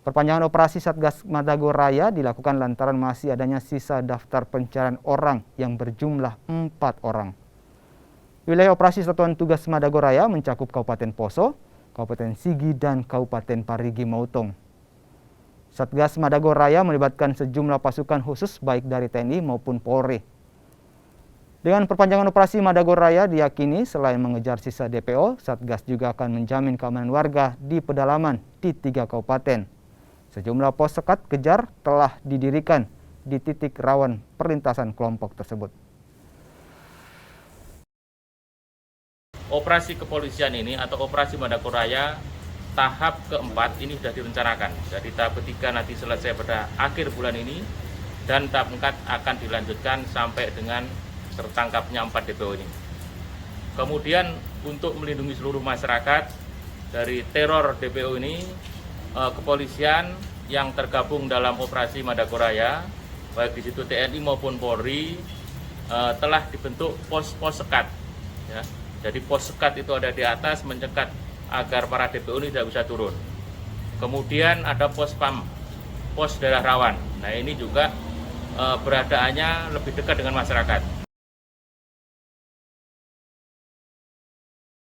Perpanjangan operasi Satgas Madagoraya dilakukan lantaran masih adanya sisa daftar pencarian orang yang berjumlah 4 orang. Wilayah operasi Satuan Tugas Madagoraya mencakup Kabupaten Poso, Kabupaten Sigi, dan Kabupaten Parigi Motong. Satgas Madagoraya melibatkan sejumlah pasukan khusus baik dari TNI maupun Polri. Dengan perpanjangan operasi Madagoraya diyakini selain mengejar sisa DPO, Satgas juga akan menjamin keamanan warga di pedalaman di 3 kabupaten. Sejumlah pos sekat kejar telah didirikan di titik rawan perlintasan kelompok tersebut. Operasi kepolisian ini atau operasi Madagoraya tahap keempat ini sudah direncanakan. Jadi tahap ketiga nanti selesai pada akhir bulan ini dan tahap keempat akan dilanjutkan sampai dengan tertangkapnya 4 DPO ini. Kemudian untuk melindungi seluruh masyarakat dari teror DPO ini, kepolisian yang tergabung dalam operasi Madagoraya, baik di situ TNI maupun Polri, telah dibentuk pos-pos sekat. Ya. Jadi pos sekat itu ada di atas mencegat agar para DPO ini tidak bisa turun. Kemudian ada pos PAM, pos daerah rawan. Nah ini juga beradaannya lebih dekat dengan masyarakat.